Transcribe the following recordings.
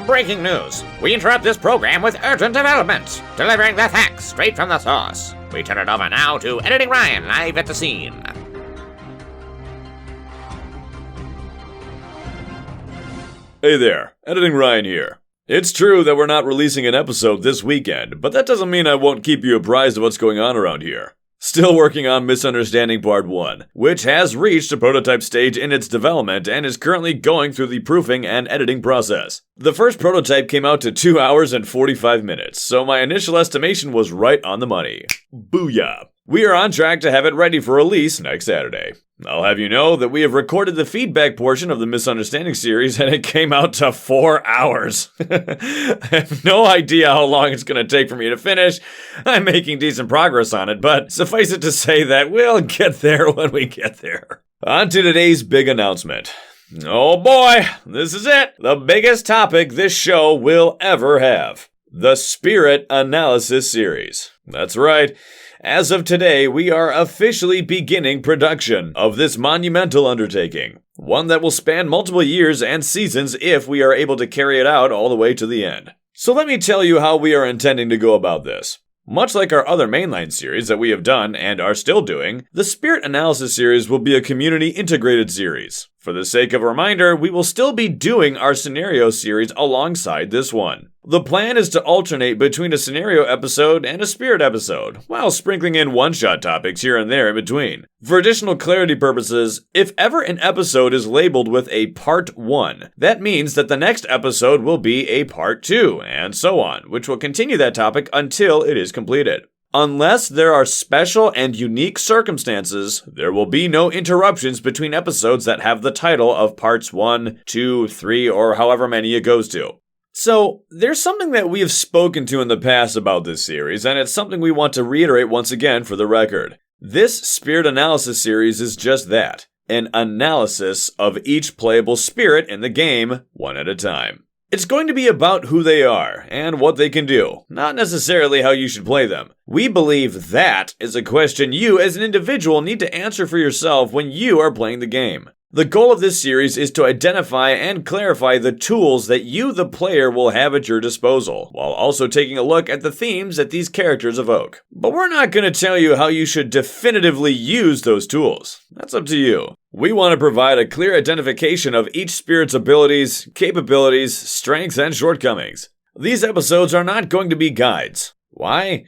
Breaking news. We interrupt this program with urgent developments, delivering the facts straight from the source. We turn it over now to Editing Ryan, live at the scene. Hey there, Editing Ryan here. It's true that we're not releasing an episode this weekend, but that doesn't mean I won't keep you apprised of what's going on around here. Still working on Misunderstanding Part 1, which has reached a prototype stage in its development and is currently going through the proofing and editing process. The first prototype came out to 2 hours and 45 minutes, so my initial estimation was right on the money. Booyah! We are on track to have it ready for release next Saturday. I'll have you know that we have recorded the feedback portion of the Misunderstanding series and it came out to 4 hours. I have no idea how long it's going to take for me to finish. I'm making decent progress on it, but suffice it to say that we'll get there when we get there. On to today's big announcement. Oh boy, this is it. The biggest topic this show will ever have. The Spirit Analysis Series. That's right. As of today, we are officially beginning production of this monumental undertaking, one that will span multiple years and seasons if we are able to carry it out all the way to the end. So let me tell you how we are intending to go about this. Much like our other mainline series that we have done and are still doing, the Spirit Analysis series will be a community integrated series. For the sake of a reminder, we will still be doing our scenario series alongside this one. The plan is to alternate between a scenario episode and a spirit episode, while sprinkling in one-shot topics here and there in between. For additional clarity purposes, if ever an episode is labeled with a Part 1, that means that the next episode will be a Part 2, and so on, which will continue that topic until it is completed. Unless there are special and unique circumstances, there will be no interruptions between episodes that have the title of Parts 1, 2, 3, or however many it goes to. So, there's something that we have spoken to in the past about this series, and it's something we want to reiterate once again for the record. This Spirit Analysis series is just that, an analysis of each playable spirit in the game, one at a time. It's going to be about who they are and what they can do, not necessarily how you should play them. We believe that is a question you as an individual need to answer for yourself when you are playing the game. The goal of this series is to identify and clarify the tools that you, the player, will have at your disposal, while also taking a look at the themes that these characters evoke. But we're not going to tell you how you should definitively use those tools. That's up to you. We want to provide a clear identification of each spirit's abilities, capabilities, strengths, and shortcomings. These episodes are not going to be guides. Why?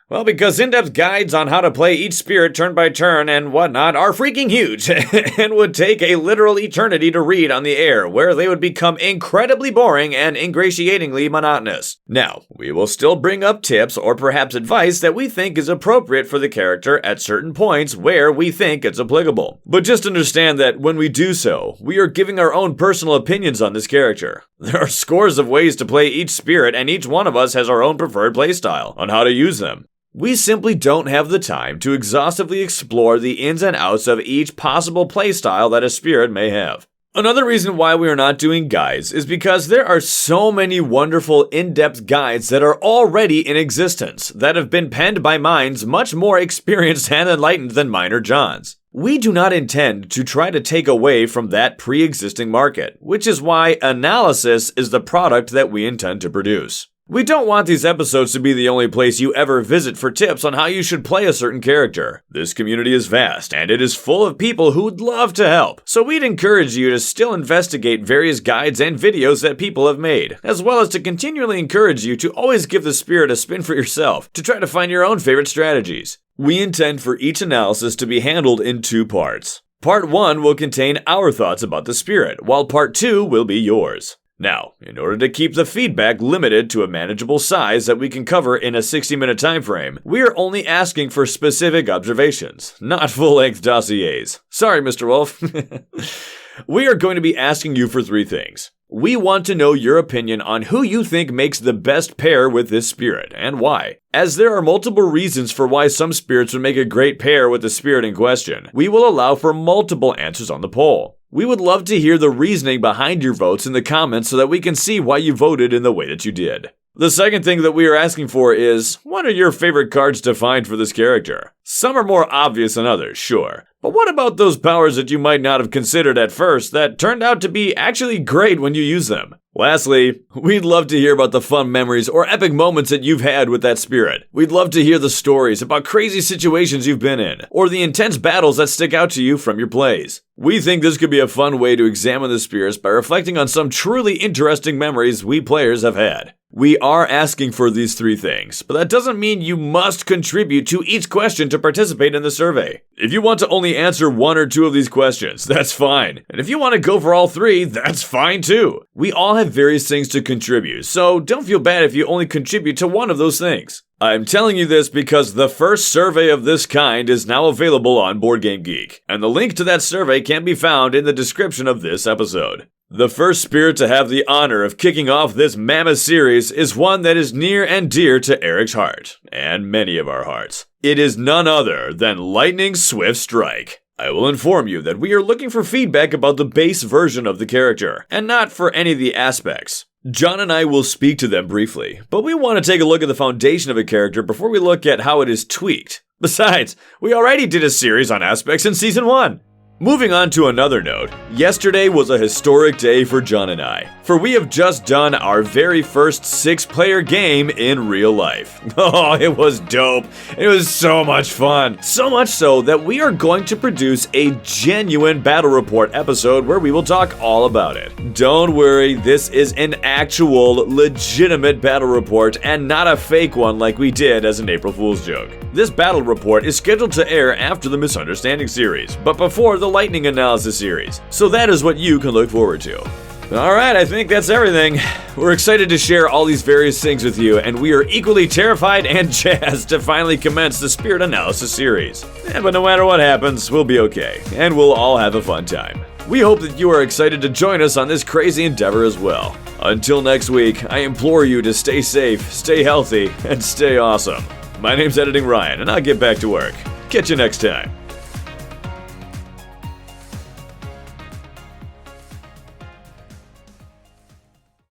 Well, because in-depth guides on how to play each spirit turn by turn and whatnot are freaking huge and would take a literal eternity to read on the air, where they would become incredibly boring and ingratiatingly monotonous. Now, we will still bring up tips or perhaps advice that we think is appropriate for the character at certain points where we think it's applicable. But just understand that when we do so, we are giving our own personal opinions on this character. There are scores of ways to play each spirit, and each one of us has our own preferred playstyle on how to use them. We simply don't have the time to exhaustively explore the ins and outs of each possible playstyle that a spirit may have. Another reason why we are not doing guides is because there are so many wonderful in-depth guides that are already in existence that have been penned by minds much more experienced and enlightened than mine or John's. We do not intend to try to take away from that pre-existing market, which is why analysis is the product that we intend to produce. We don't want these episodes to be the only place you ever visit for tips on how you should play a certain character. This community is vast, and it is full of people who would love to help. So we'd encourage you to still investigate various guides and videos that people have made, as well as to continually encourage you to always give the spirit a spin for yourself, to try to find your own favorite strategies. We intend for each analysis to be handled in 2 parts. Part 1 will contain our thoughts about the spirit, while Part 2 will be yours. Now, in order to keep the feedback limited to a manageable size that we can cover in a 60-minute time frame, we are only asking for specific observations, not full-length dossiers. Sorry, Mr. Wolf. We are going to be asking you for 3 things. We want to know your opinion on who you think makes the best pair with this spirit, and why. As there are multiple reasons for why some spirits would make a great pair with the spirit in question, we will allow for multiple answers on the poll. We would love to hear the reasoning behind your votes in the comments so that we can see why you voted in the way that you did. The second thing that we are asking for is, what are your favorite cards to find for this character? Some are more obvious than others, sure. But what about those powers that you might not have considered at first that turned out to be actually great when you use them? Lastly, we'd love to hear about the fun memories or epic moments that you've had with that spirit. We'd love to hear the stories about crazy situations you've been in, or the intense battles that stick out to you from your plays. We think this could be a fun way to examine the spirits by reflecting on some truly interesting memories we players have had. We are asking for these 3 things, but that doesn't mean you must contribute to each question to participate in the survey. If you want to only answer 1 or 2 of these questions, that's fine. And if you want to go for all 3, that's fine too. We all have various things to contribute, so don't feel bad if you only contribute to 1 of those things. I'm telling you this because the first survey of this kind is now available on BoardGameGeek, and the link to that survey can be found in the description of this episode. The first spirit to have the honor of kicking off this mammoth series is one that is near and dear to Eric's heart, and many of our hearts. It is none other than Lightning Swift Strike. I will inform you that we are looking for feedback about the base version of the character, and not for any of the aspects. John and I will speak to them briefly, but we want to take a look at the foundation of a character before we look at how it is tweaked. Besides, we already did a series on aspects in Season 1. Moving on to another note, yesterday was a historic day for John and I, for we have just done our very first 6-player game in real life. Oh, it was dope. It was so much fun. So much so that we are going to produce a genuine battle report episode where we will talk all about it. Don't worry, this is an actual, legitimate battle report and not a fake one like we did as an April Fool's joke. This battle report is scheduled to air after the Misunderstanding series, but before the Lightning Analysis series, so that is what you can look forward to. Alright, I think that's everything. We're excited to share all these various things with you, and we are equally terrified and jazzed to finally commence the Spirit Analysis series. But no matter what happens, we'll be okay, and we'll all have a fun time. We hope that you are excited to join us on this crazy endeavor as well. Until next week, I implore you to stay safe, stay healthy, and stay awesome. My name's Editing Ryan, and I'll get back to work. Catch you next time.